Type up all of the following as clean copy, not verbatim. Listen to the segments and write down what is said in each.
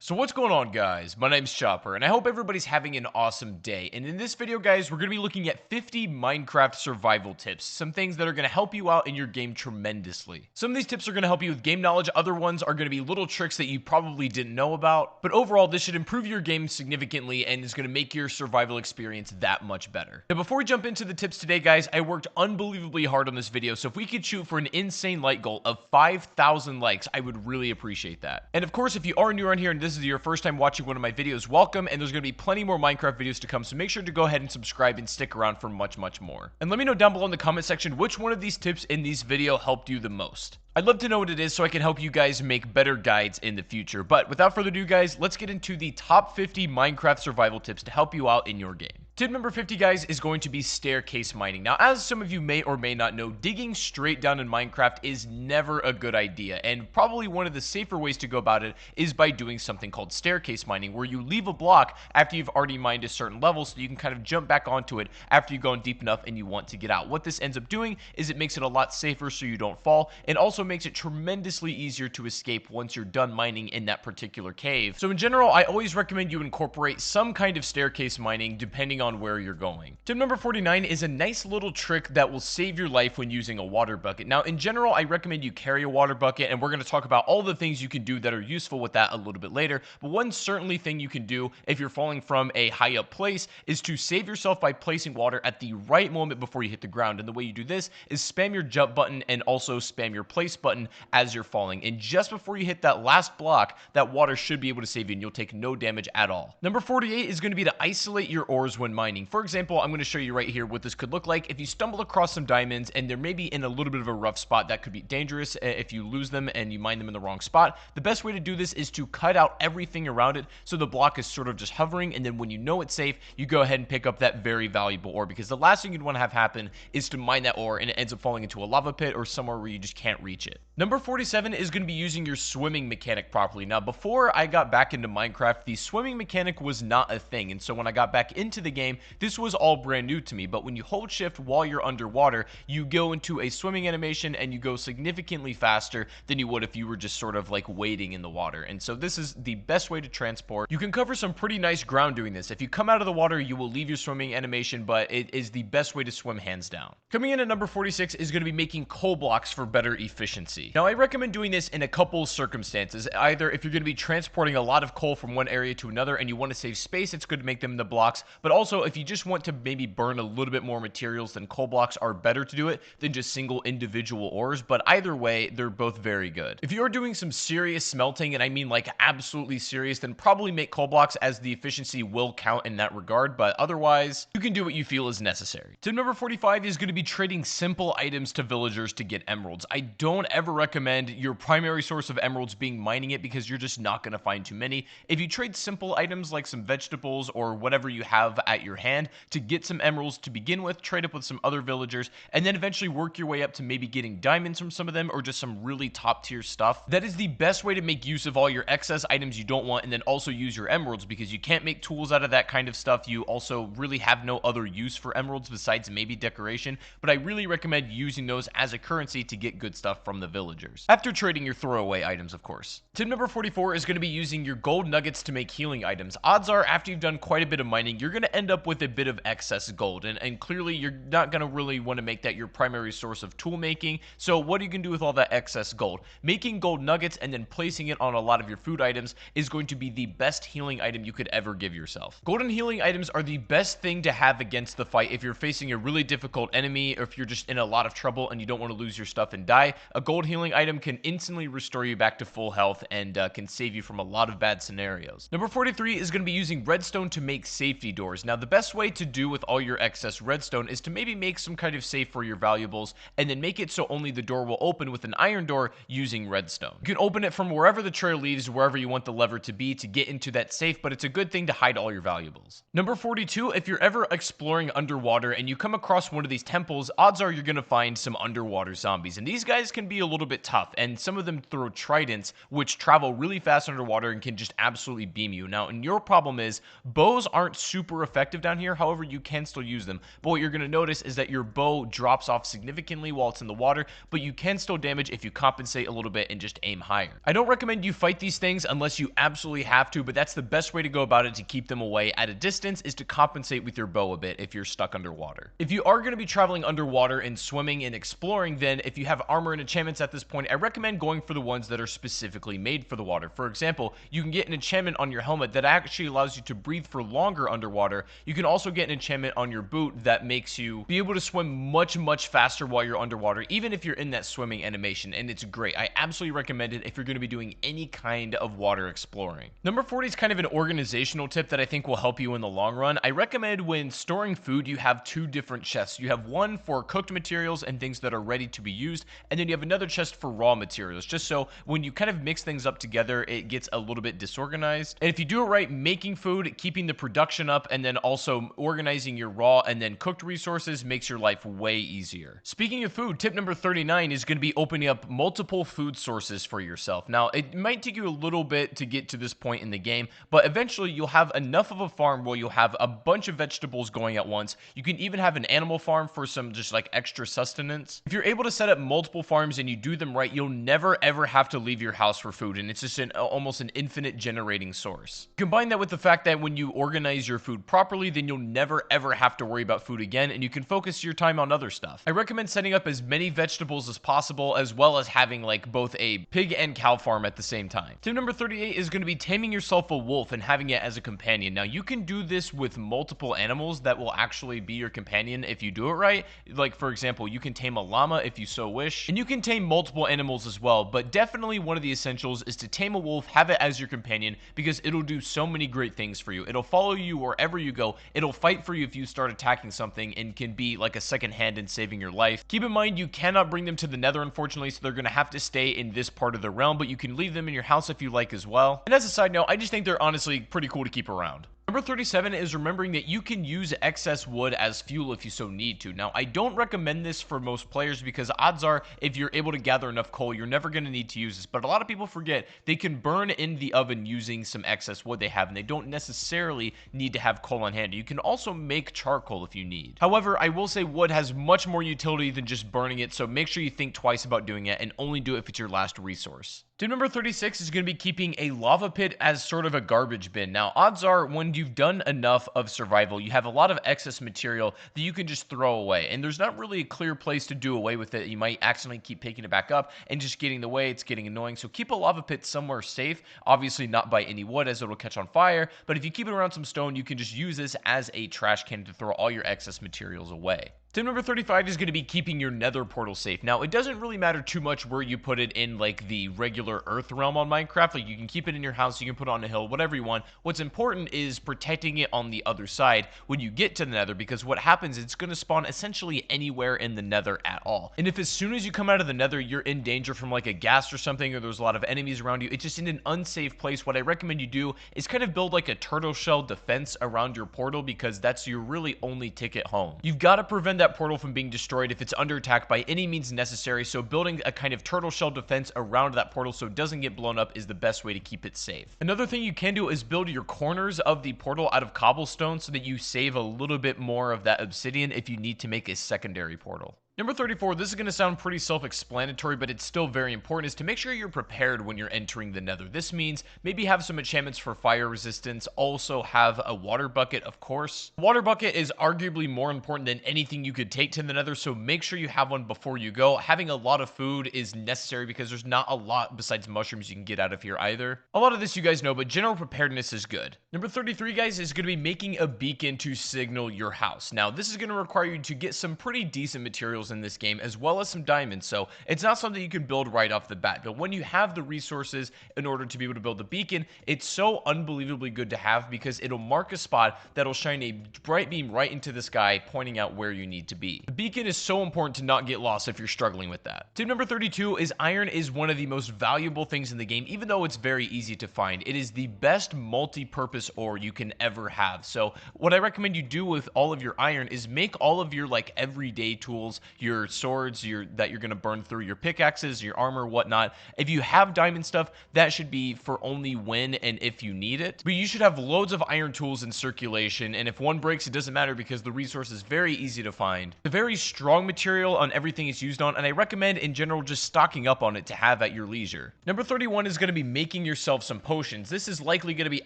So what's going on, guys? My name's Chopper, and I hope everybody's having an awesome day. And in this video, guys, we're going to be looking at 50 Minecraft survival tips. Some things that are going to help you out in your game tremendously. Some of these tips are going to help you with game knowledge. Other ones are going to be little tricks that you probably didn't know about. But overall, this should improve your game significantly and is going to make your survival experience that much better. Now, before we jump into the tips today, guys, I worked unbelievably hard on this video. So if we could shoot for an insane like goal of 5,000 likes, I would really appreciate that. And of course, if you are new around here and this is your first time watching one of my videos, welcome, and there's going to be plenty more Minecraft videos to come, so make sure to go ahead and subscribe and stick around for much more. And let me know down below in the comment section which one of these tips in these video helped you the most. I'd love to know what it is so I can help you guys make better guides in the future. But without further ado, guys, let's get into the top 50 Minecraft survival tips to help you out in your game. Tip number 50, guys, is going to be staircase mining. Now, as some of you may or may not know, digging straight down in Minecraft is never a good idea, and probably one of the safer ways to go about it is by doing something called staircase mining, where you leave a block after you've already mined a certain level so you can kind of jump back onto it after you've gone deep enough and you want to get out. What this ends up doing is it makes it a lot safer so you don't fall, and also makes it tremendously easier to escape once you're done mining in that particular cave. So in general, I always recommend you incorporate some kind of staircase mining depending on where you're going. Tip number 49 is a nice little trick that will save your life when using a water bucket. Now, in general, I recommend you carry a water bucket, and we're going to talk about all the things you can do that are useful with that a little bit later. But one certainly thing you can do if you're falling from a high up place is to save yourself by placing water at the right moment before you hit the ground. And the way you do this is spam your jump button and also spam your place button as you're falling. And just before you hit that last block, that water should be able to save you and you'll take no damage at all. Number 48 is going to be to isolate your ores when mining. For example, I'm going to show you right here what this could look like. If you stumble across some diamonds and they're maybe in a little bit of a rough spot, that could be dangerous if you lose them and you mine them in the wrong spot. The best way to do this is to cut out everything around it so the block is sort of just hovering, and then when you know it's safe, you go ahead and pick up that very valuable ore, because the last thing you'd want to have happen is to mine that ore and it ends up falling into a lava pit or somewhere where you just can't reach it. Number 47 is going to be using your swimming mechanic properly. Now, before I got back into Minecraft, the swimming mechanic was not a thing, and so when I got back into the game, this was all brand new to me. But when you hold shift while you're underwater, you go into a swimming animation and you go significantly faster than you would if you were just sort of like wading in the water. And so this is the best way to transport. You can cover some pretty nice ground doing this. If you come out of the water, you will leave your swimming animation, but it is the best way to swim hands down. Coming in at number 46 is going to be making coal blocks for better efficiency. Now, I recommend doing this in a couple circumstances. Either if you're going to be transporting a lot of coal from one area to another and you want to save space, it's good to make them into blocks. But also, if you just want to maybe burn a little bit more materials, then coal blocks are better to do it than just single individual ores. But either way, they're both very good. If you're doing some serious smelting, and I mean like absolutely serious, then probably make coal blocks, as the efficiency will count in that regard. But otherwise, you can do what you feel is necessary. Tip number 45 is going to be trading simple items to villagers to get emeralds. I don't ever recommend your primary source of emeralds being mining it, because you're just not going to find too many. If you trade simple items like some vegetables or whatever you have at your hand to get some emeralds to begin with, trade up with some other villagers, and then eventually work your way up to maybe getting diamonds from some of them or just some really top tier stuff, that is the best way to make use of all your excess items you don't want, and then also use your emeralds, because you can't make tools out of that kind of stuff. You also really have no other use for emeralds besides maybe decoration, but I really recommend using those as a currency to get good stuff from the villagers, after trading your throwaway items, of course. Tip number 44 is going to be using your gold nuggets to make healing items. Odds are, after you've done quite a bit of mining, you're going to end up with a bit of excess gold, and clearly you're not going to really want to make that your primary source of tool making. So what are you going to do with all that excess gold? Making gold nuggets and then placing it on a lot of your food items is going to be the best healing item you could ever give yourself. Golden healing items are the best thing to have against the fight if you're facing a really difficult enemy, or if you're just in a lot of trouble and you don't want to lose your stuff and die. A gold healing item can instantly restore you back to full health and can save you from a lot of bad scenarios. Number 43 is going to be using redstone to make safety doors. Now, the best way to do with all your excess redstone is to maybe make some kind of safe for your valuables, and then make it so only the door will open with an iron door using redstone. You can open it from wherever the trail leads, wherever you want the lever to be to get into that safe, but it's a good thing to hide all your valuables. Number 42, if you're ever exploring underwater and you come across one of these temples, odds are you're going to find some underwater zombies, and these guys can be a little bit tough, and some of them throw tridents which travel really fast underwater and can just absolutely beam you. Now, and your problem is bows aren't super effective effective down here. However, you can still use them. But what you're going to notice is that your bow drops off significantly while it's in the water, but you can still damage if you compensate a little bit and just aim higher. I don't recommend you fight these things unless you absolutely have to, but that's the best way to go about it to keep them away at a distance, is to compensate with your bow a bit if you're stuck underwater. If you are going to be traveling underwater and swimming and exploring, then if you have armor and enchantments at this point, I recommend going for the ones that are specifically made for the water. For example, you can get an enchantment on your helmet that actually allows you to breathe for longer underwater. You can also get an enchantment on your boot that makes you be able to swim much faster while you're underwater, even if you're in that swimming animation, and it's great. I absolutely recommend it if you're going to be doing any kind of water exploring. Number 40 is kind of an organizational tip that I think will help you in the long run. I recommend when storing food, you have two different chests. You have one for cooked materials and things that are ready to be used, and then you have another chest for raw materials, just so when you kind of mix things up together, it gets a little bit disorganized. And if you do it right, making food, keeping the production up, and then also organizing your raw and then cooked resources makes your life way easier. Speaking of food, tip number 39 is going to be opening up multiple food sources for yourself. Now, it might take you a little bit to get to this point in the game, but eventually you'll have enough of a farm where you'll have a bunch of vegetables going at once. You can even have an animal farm for some just like extra sustenance. If you're able to set up multiple farms and you do them right, you'll never ever have to leave your house for food, and it's just almost an infinite generating source. Combine that with the fact that when you organize your food properly, then you'll never ever have to worry about food again, and you can focus your time on other stuff. I recommend setting up as many vegetables as possible, as well as having like both a pig and cow farm at the same time. Tip number 38 is going to be taming yourself a wolf and having it as a companion. Now, you can do this with multiple animals that will actually be your companion if you do it right. Like, for example, you can tame a llama if you so wish, and you can tame multiple animals as well, but definitely one of the essentials is to tame a wolf, have it as your companion, because it'll do so many great things for you. It'll follow you wherever you go. It'll fight for you if you start attacking something, and can be like a second hand in saving your life. Keep in mind, you cannot bring them to the nether, unfortunately, so they're going to have to stay in this part of the realm, but you can leave them in your house if you like as well. And as a side note, I just think they're honestly pretty cool to keep around. Number 37 is remembering that you can use excess wood as fuel if you so need to. Now, I don't recommend this for most players because odds are if you're able to gather enough coal, you're never going to need to use this. But a lot of people forget they can burn in the oven using some excess wood they have, and they don't necessarily need to have coal on hand. You can also make charcoal if you need. However, I will say wood has much more utility than just burning it, so make sure you think twice about doing it and only do it if it's your last resource. Tip number 36 is going to be keeping a lava pit as sort of a garbage bin. Now, odds are when you've done enough of survival, you have a lot of excess material that you can just throw away, and there's not really a clear place to do away with it. You might accidentally keep picking it back up and just getting in the way. It's getting annoying. So keep a lava pit somewhere safe, obviously not by any wood as it'll catch on fire, but if you keep it around some stone, you can just use this as a trash can to throw all your excess materials away. Tip number 35 is going to be keeping your nether portal safe. Now, it doesn't really matter too much where you put it in like the regular earth realm on Minecraft. Like, you can keep it in your house, you can put it on a hill, whatever you want. What's important is protecting it on the other side when you get to the nether, because what happens is it's going to spawn essentially anywhere in the nether at all. And if as soon as you come out of the nether, you're in danger from like a ghast or something, or there's a lot of enemies around you, it's just in an unsafe place, what I recommend you do is kind of build like a turtle shell defense around your portal, because that's your really only ticket home. You've got to prevent that portal from being destroyed if it's under attack by any means necessary, so building a kind of turtle shell defense around that portal so it doesn't get blown up is the best way to keep it safe. Another thing you can do is build your corners of the portal out of cobblestone so that you save a little bit more of that obsidian if you need to make a secondary portal. Number 34, this is going to sound pretty self-explanatory, but it's still very important, is to make sure you're prepared when you're entering the nether. This means maybe have some enchantments for fire resistance, also have a water bucket, of course. A water bucket is arguably more important than anything you could take to the nether, so make sure you have one before you go. Having a lot of food is necessary because there's not a lot besides mushrooms you can get out of here either. A lot of this you guys know, but general preparedness is good. Number 33, guys, is going to be making a beacon to signal your house. Now, this is going to require you to get some pretty decent materials in this game, as well as some diamonds, so it's not something you can build right off the bat, but when you have the resources in order to be able to build the beacon, it's so unbelievably good to have because it'll mark a spot that'll shine a bright beam right into the sky, pointing out where you need to be. The beacon is so important to not get lost if you're struggling with that. Tip number 32 is iron is one of the most valuable things in the game, even though it's very easy to find. It is the best multi-purpose ore you can ever have, so what I recommend you do with all of your iron is make all of your like everyday tools, your swords, that you're going to burn through, your pickaxes, your armor, whatnot. If you have diamond stuff, that should be for only when and if you need it. But you should have loads of iron tools in circulation, and if one breaks, it doesn't matter because the resource is very easy to find. It's a very strong material on everything it's used on, and I recommend in general just stocking up on it to have at your leisure. Number 31 is going to be making yourself some potions. This is likely going to be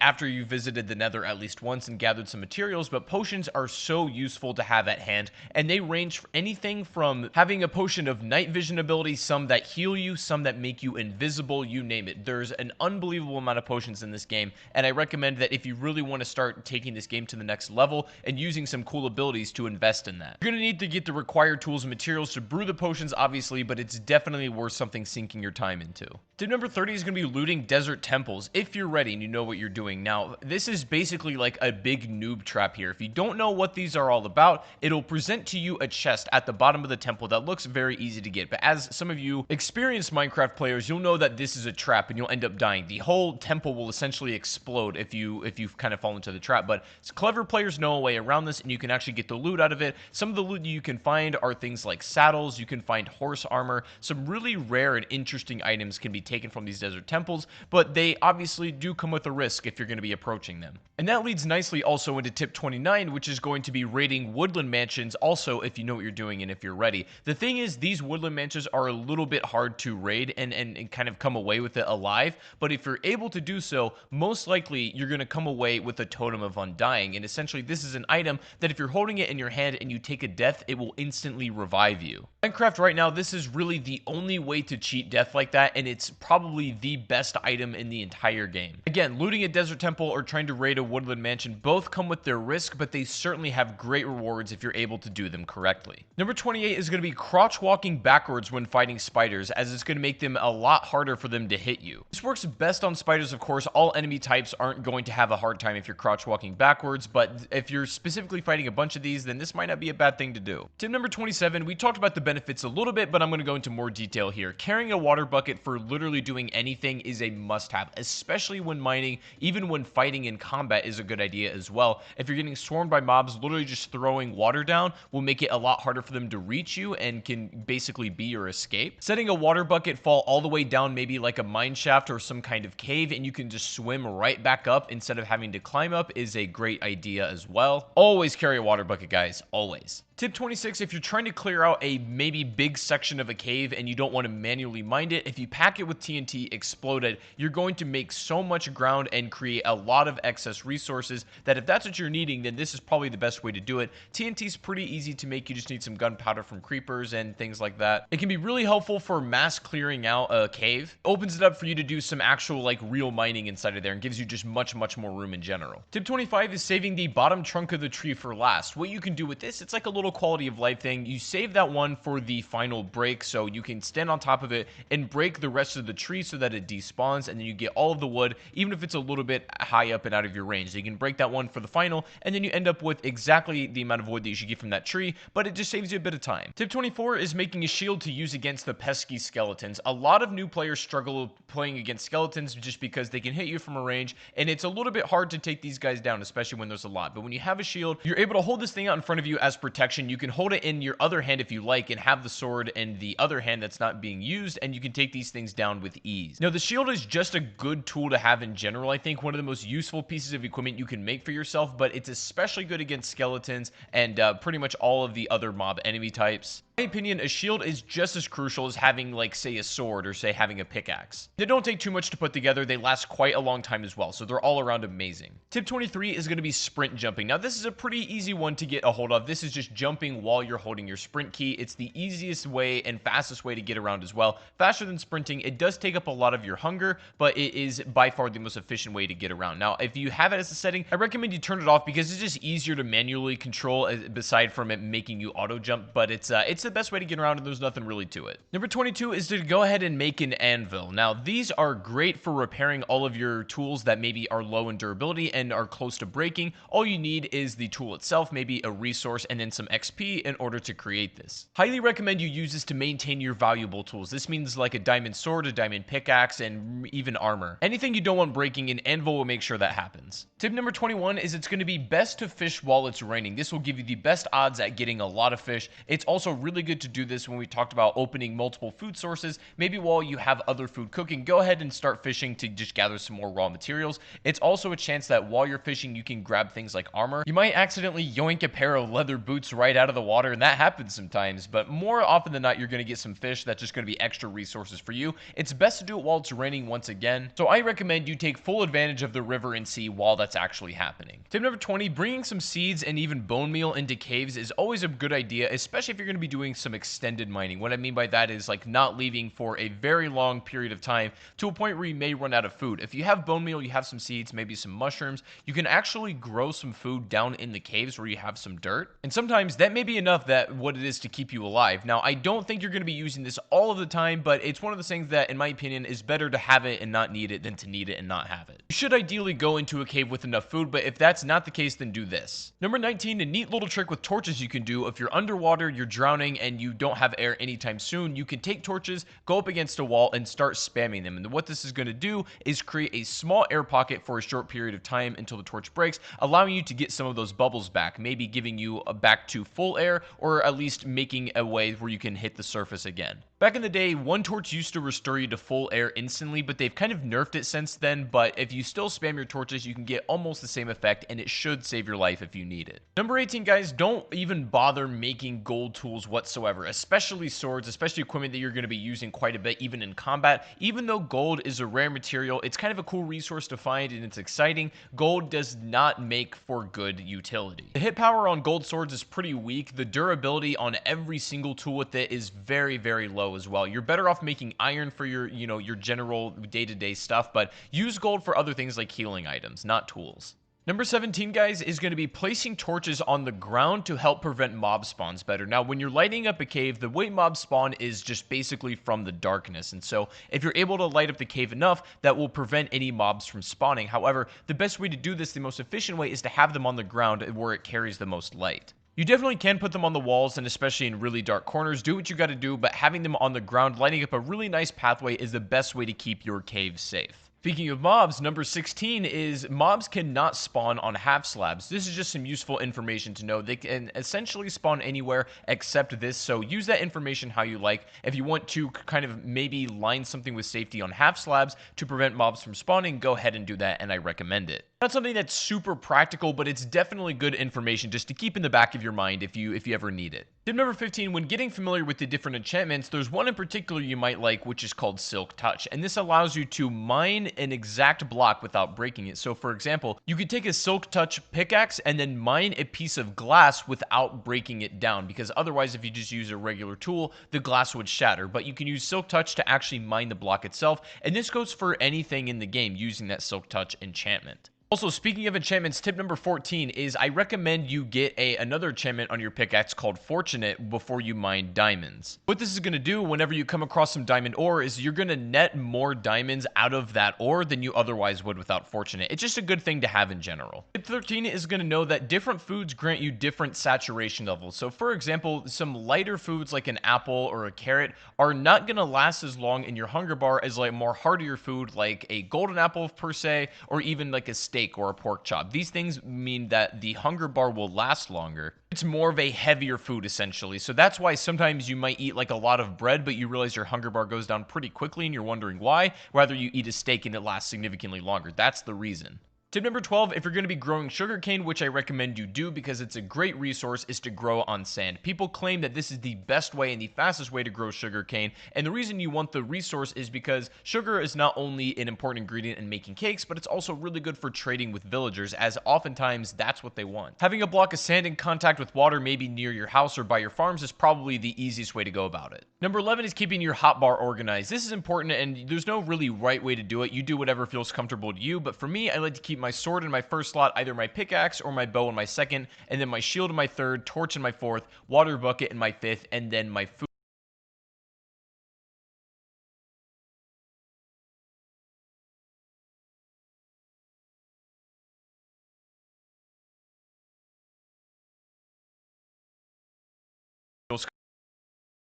after you visited the Nether at least once and gathered some materials, but potions are so useful to have at hand, and they range for anything from having a potion of night vision ability, some that heal you, some that make you invisible, you name it. There's an unbelievable amount of potions in this game, and I recommend that if you really want to start taking this game to the next level and using some cool abilities, to invest in that. You're going to need to get the required tools and materials to brew the potions, obviously, but it's definitely worth something sinking your time into. Tip number 30 is going to be looting desert temples if you're ready and you know what you're doing. Now, this is basically like a big noob trap here. If you don't know what these are all about, it'll present to you a chest at the bottom of the temple that looks very easy to get. But as some of you experienced Minecraft players, you'll know that this is a trap and you'll end up dying. The whole temple will essentially explode if you've kind of fallen into the trap. But clever players know a way around this, and you can actually get the loot out of it. Some of the loot you can find are things like saddles. You can find horse armor. Some really rare and interesting items can be taken from these desert temples, but they obviously do come with a risk if you're going to be approaching them. And that leads nicely also into tip 29, which is going to be raiding woodland mansions also if you know what you're doing and if you're ready. The thing is, these woodland mansions are a little bit hard to raid and kind of come away with it alive, but if you're able to do so, most likely you're going to come away with a totem of undying, and essentially this is an item that if you're holding it in your hand and you take a death, it will instantly revive you. Minecraft right now, this is really the only way to cheat death like that, and it's probably the best item in the entire game. Again, looting a desert temple or trying to raid a woodland mansion both come with their risk, but they certainly have great rewards if you're able to do them correctly. Number 28 is going to be crouch walking backwards when fighting spiders, as it's going to make them a lot harder for them to hit you. This works best on spiders, of course. All enemy types aren't going to have a hard time if you're crouch walking backwards, but if you're specifically fighting a bunch of these, then this might not be a bad thing to do. Tip number 27, we talked about the benefits a little bit, but I'm going to go into more detail here. Carrying a water bucket for literally doing anything is a must-have, especially when mining. Even when fighting in combat is a good idea as well. If you're getting swarmed by mobs, literally just throwing water down will make it a lot harder for them to reach you and can basically be your escape. Setting a water bucket fall all the way down maybe like a mine shaft or some kind of cave, and you can just swim right back up instead of having to climb up, is a great idea as well. Always carry a water bucket, guys. Always. Tip 26, if you're trying to clear out a maybe big section of a cave and you don't want to manually mine it, if you pack it with TNT, explode it, you're going to make so much ground and create a lot of excess resources that if that's what you're needing, then this is probably the best way to do it. TNT is pretty easy to make. You just need some gunpowder from creepers and things like that. It can be really helpful for mass clearing out a cave. It opens it up for you to do some actual like real mining inside of there and gives you just much more room in general. Tip 25 is saving the bottom trunk of the tree for last. What you can do with this, it's like a little quality of life thing. You save that one for the final break, so you can stand on top of it and break the rest of the tree so that it despawns, and then you get all of the wood, even if it's a little bit high up and out of your range. So you can break that one for the final, and then you end up with exactly the amount of wood that you should get from that tree, but it just saves you a bit of time. Tip 24 is making a shield to use against the pesky skeletons. A lot of new players struggle playing against skeletons just because they can hit you from a range, and it's a little bit hard to take these guys down, especially when there's a lot. But when you have a shield, you're able to hold this thing out in front of you as protection. You can hold it in your other hand if you like and have the sword in the other hand that's not being used, and you can take these things down with ease. Now, the shield is just a good tool to have in general. I think one of the most useful pieces of equipment you can make for yourself, but it's especially good against skeletons and pretty much all of the other mob enemy types. In my opinion, a shield is just as crucial as having, like, say, a sword or, say, having a pickaxe. They don't take too much to put together. They last quite a long time as well, so they're all around amazing. Tip 23 is going to be sprint jumping. Now, this is a pretty easy one to get a hold of. This is just jumping while you're holding your sprint key. It's the easiest way and fastest way to get around as well. Faster than sprinting. It does take up a lot of your hunger, but it is by far the most efficient way to get around. Now, if you have it as a setting, I recommend you turn it off because it's just easier to manually control aside from it making you auto jump, but it's the best way to get around and there's nothing really to it. Number 22 is to go ahead and make an anvil. Now, these are great for repairing all of your tools that maybe are low in durability and are close to breaking. All you need is the tool itself, maybe a resource, and then some XP in order to create this. Highly recommend you use this to maintain your valuable tools. This means like a diamond sword, a diamond pickaxe, and even armor. Anything you don't want breaking, an anvil will make sure that happens. Tip number 21 is it's going to be best to fish while it's raining. This will give you the best odds at getting a lot of fish. It's also really really good to do this when we talked about opening multiple food sources. Maybe while you have other food cooking, go ahead and start fishing to just gather some more raw materials. It's also a chance that while you're fishing, you can grab things like armor. You might accidentally yoink a pair of leather boots right out of the water, and that happens sometimes, but more often than not, you're going to get some fish that's just going to be extra resources for you. It's best to do it while it's raining once again, so I recommend you take full advantage of the river and sea while that's actually happening. Tip number 20, bringing some seeds and even bone meal into caves is always a good idea, especially if you're going to be doing some extended mining. What I mean by that is like not leaving for a very long period of time to a point where you may run out of food. If you have bone meal, you have some seeds, maybe some mushrooms, you can actually grow some food down in the caves where you have some dirt. And sometimes that may be enough that what it is to keep you alive. Now, I don't think you're going to be using this all of the time, but it's one of those things that, in my opinion, is better to have it and not need it than to need it and not have it. You should ideally go into a cave with enough food, but if that's not the case, then do this. Number 19, a neat little trick with torches you can do. If you're underwater, you're drowning, and you don't have air anytime soon, you can take torches, go up against a wall, and start spamming them. And what this is going to do is create a small air pocket for a short period of time until the torch breaks, allowing you to get some of those bubbles back, maybe giving you back to full air, or at least making a way where you can hit the surface again. Back in the day, one torch used to restore you to full air instantly, but they've kind of nerfed it since then. But if you still spam your torches, you can get almost the same effect, and it should save your life if you need it. Number 18, guys, don't even bother making gold tools whatsoever, especially swords, especially equipment that you're going to be using quite a bit, even in combat. Even though gold is a rare material, it's kind of a cool resource to find, and it's exciting. Gold does not make for good utility. The hit power on gold swords is pretty weak. The durability on every single tool with it is very, very low as well. You're better off making iron for your, your general day-to-day stuff, but use gold for other things like healing items, not tools. Number 17, guys, is going to be placing torches on the ground to help prevent mob spawns better. Now, when you're lighting up a cave, the way mobs spawn is just basically from the darkness. And so if you're able to light up the cave enough, that will prevent any mobs from spawning. However, the best way to do this, the most efficient way, is to have them on the ground where it carries the most light. You definitely can put them on the walls, and especially in really dark corners. Do what you got to do, but having them on the ground, lighting up a really nice pathway, is the best way to keep your cave safe. Speaking of mobs, number 16 is mobs cannot spawn on half slabs. This is just some useful information to know. They can essentially spawn anywhere except this, so use that information how you like. If you want to kind of maybe line something with safety on half slabs to prevent mobs from spawning, go ahead and do that, and I recommend it. Not something that's super practical, but it's definitely good information just to keep in the back of your mind if you ever need it. Tip number 15, when getting familiar with the different enchantments, there's one in particular you might like, which is called Silk Touch, and this allows you to mine an exact block without breaking it. So for example, you could take a Silk Touch pickaxe and then mine a piece of glass without breaking it down, because otherwise if you just use a regular tool, the glass would shatter. But you can use Silk Touch to actually mine the block itself, and this goes for anything in the game using that Silk Touch enchantment. Also, speaking of enchantments, tip number 14 is I recommend you get another enchantment on your pickaxe called Fortunate before you mine diamonds. What this is going to do whenever you come across some diamond ore is you're going to net more diamonds out of that ore than you otherwise would without Fortunate. It's just a good thing to have in general. Tip 13 is going to know that different foods grant you different saturation levels. So for example, some lighter foods like an apple or a carrot are not going to last as long in your hunger bar as like more heartier food like a golden apple per se, or even like a steak or a pork chop. These things mean that the hunger bar will last longer. It's more of a heavier food essentially. So that's why sometimes you might eat like a lot of bread, but you realize your hunger bar goes down pretty quickly and you're wondering why. Rather you eat a steak and it lasts significantly longer. That's the reason. Tip number 12, if you're going to be growing sugarcane, which I recommend you do because it's a great resource, is to grow on sand. People claim that this is the best way and the fastest way to grow sugarcane, and the reason you want the resource is because sugar is not only an important ingredient in making cakes, but it's also really good for trading with villagers, as oftentimes that's what they want. Having a block of sand in contact with water maybe near your house or by your farms is probably the easiest way to go about it. Number 11 is keeping your hotbar organized. This is important, and there's no really right way to do it. You do whatever feels comfortable to you, but for me, I like to keep my sword in my first slot, either my pickaxe or my bow in my second, and then my shield in my third, torch in my fourth, water bucket in my fifth, and then my food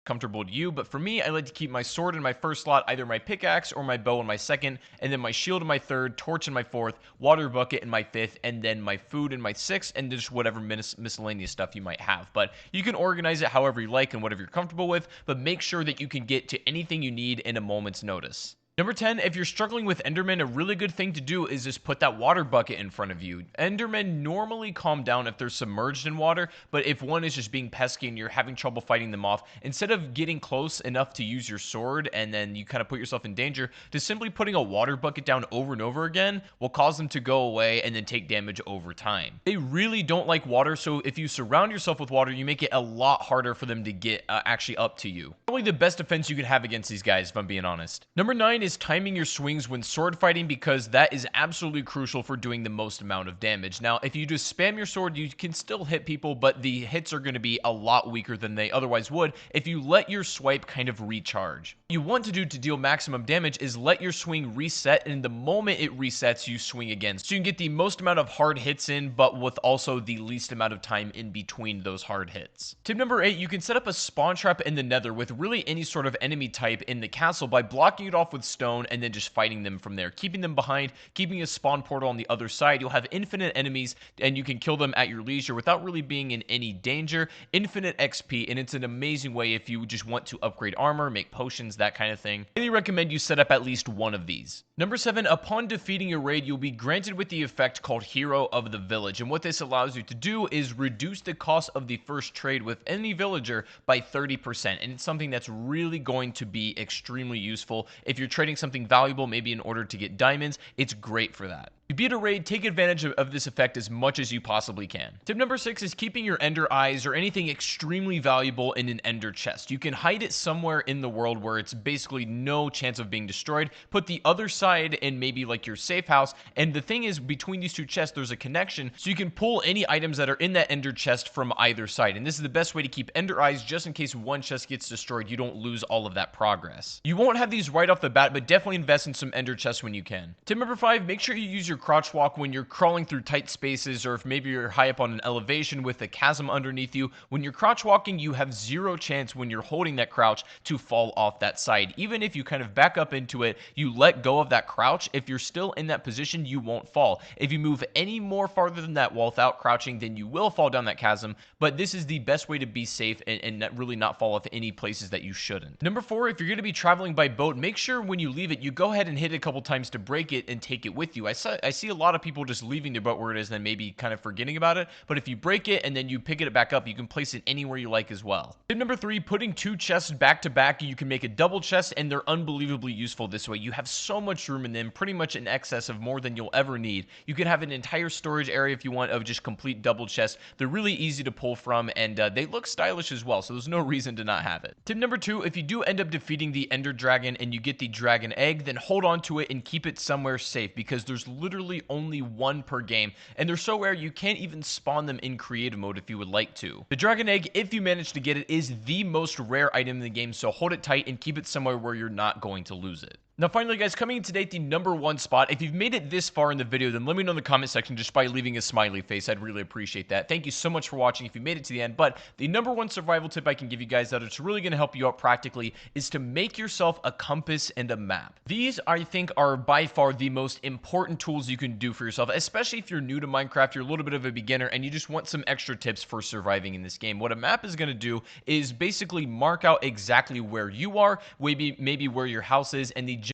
comfortable to you, but for me, I like to keep my sword in my first slot, either my pickaxe or my bow in my second, and then my shield in my third, torch in my fourth, water bucket in my fifth, and then my food in my sixth, and just whatever miscellaneous stuff you might have. But you can organize it however you like and whatever you're comfortable with, but make sure that you can get to anything you need in a moment's notice. Number 10, if you're struggling with Endermen, a really good thing to do is just put that water bucket in front of you. Endermen normally calm down if they're submerged in water, but if one is just being pesky and you're having trouble fighting them off, instead of getting close enough to use your sword and then you kind of put yourself in danger, just simply putting a water bucket down over and over again will cause them to go away and then take damage over time. They really don't like water, so if you surround yourself with water, you make it a lot harder for them to get actually up to you. Probably the best defense you can have against these guys, if I'm being honest. Number 9 is timing your swings when sword fighting, because that is absolutely crucial for doing the most amount of damage. Now, if you just spam your sword, you can still hit people, but the hits are going to be a lot weaker than they otherwise would if you let your swipe kind of recharge. What you want to do to deal maximum damage is let your swing reset, and the moment it resets, you swing again. So you can get the most amount of hard hits in, but with also the least amount of time in between those hard hits. Tip number 8, you can set up a spawn trap in the nether with really any sort of enemy type in the castle by blocking it off with stone and then just fighting them from there, keeping them behind, keeping a spawn portal on the other side. You'll have infinite enemies and you can kill them at your leisure without really being in any danger. Infinite XP, and it's an amazing way if you just want to upgrade armor, make potions, that kind of thing. I really recommend you set up at least one of these. Number 7, upon defeating a raid, you'll be granted with the effect called Hero of the Village, and what this allows you to do is reduce the cost of the first trade with any villager by 30%, and it's something that's really going to be extremely useful. If you're trading something valuable, maybe in order to get diamonds, it's great for that. If you beat a raid, take advantage of this effect as much as you possibly can. Tip number 6 is keeping your ender eyes or anything extremely valuable in an ender chest. You can hide it somewhere in the world where it's basically no chance of being destroyed. Put the other side in maybe like your safe house, and the thing is, between these two chests there's a connection, so you can pull any items that are in that ender chest from either side, and this is the best way to keep ender eyes just in case one chest gets destroyed. You don't lose all of that progress. You won't have these right off the bat, but definitely invest in some ender chests when you can. Tip number 5, make sure you use your crouch walk when you're crawling through tight spaces, or if maybe you're high up on an elevation with a chasm underneath you. When you're crouch walking, you have zero chance when you're holding that crouch to fall off that side. Even if you kind of back up into it, you let go of that crouch, if you're still in that position, you won't fall. If you move any more farther than that while without crouching, then you will fall down that chasm, but this is the best way to be safe and really not fall off any places that you shouldn't. Number 4, if you're going to be traveling by boat, make sure when you leave it, you go ahead and hit it a couple times to break it and take it with you. I see a lot of people just leaving their boat where it is and then maybe kind of forgetting about it, but if you break it and then you pick it back up, you can place it anywhere you like as well. Tip number 3, putting 2 chests back to back. You can make a double chest, and they're unbelievably useful this way. You have so much room in them, pretty much in excess of more than you'll ever need. You can have an entire storage area if you want of just complete double chests. They're really easy to pull from, and they look stylish as well, so there's no reason to not have it. Tip number 2, if you do end up defeating the Ender Dragon and you get the dragon egg, then hold on to it and keep it somewhere safe, because there's literally only one per game, and they're so rare you can't even spawn them in creative mode if you would like to. The dragon egg, if you manage to get it, is the most rare item in the game, so hold it tight and keep it somewhere where you're not going to lose it. Now finally guys, coming in today at the number 1 spot, if you've made it this far in the video, then let me know in the comment section just by leaving a smiley face. I'd really appreciate that. Thank you so much for watching if you made it to the end. But the number 1 survival tip I can give you guys that it's really going to help you out practically is to make yourself a compass and a map. These, I think, are by far the most important tools you can do for yourself, especially if you're new to Minecraft, you're a little bit of a beginner, and you just want some extra tips for surviving in this game. What a map is going to do is basically mark out exactly where you are, maybe where your house is, and the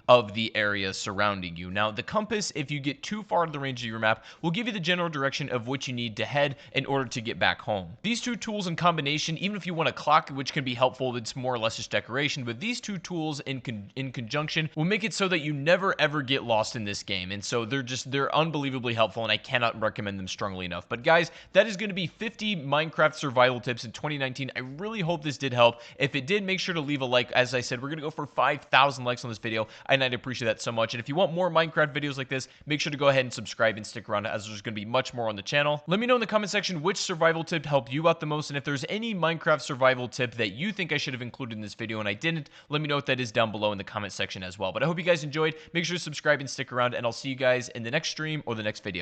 of the area surrounding you. Now, the compass, if you get too far to the range of your map, will give you the general direction of which you need to head in order to get back home. These two tools in combination, even if you want a clock, which can be helpful, it's more or less just decoration, but these two tools in conjunction will make it so that you never ever get lost in this game. And so they're unbelievably helpful, and I cannot recommend them strongly enough. But guys, that is going to be 50 Minecraft survival tips in 2019. I really hope this did help. If it did, make sure to leave a like. As I said, we're going to go for 5,000 likes on this video, and I'd appreciate that so much. And if you want more Minecraft videos like this, make sure to go ahead and subscribe and stick around, as there's going to be much more on the channel. Let me know in the comment section which survival tip helped you out the most, and if there's any Minecraft survival tip that you think I should have included in this video and I didn't, let me know what that is down below in the comment section as well. But I hope you guys enjoyed. Make sure to subscribe and stick around, and I'll see you guys in the next stream or the next video.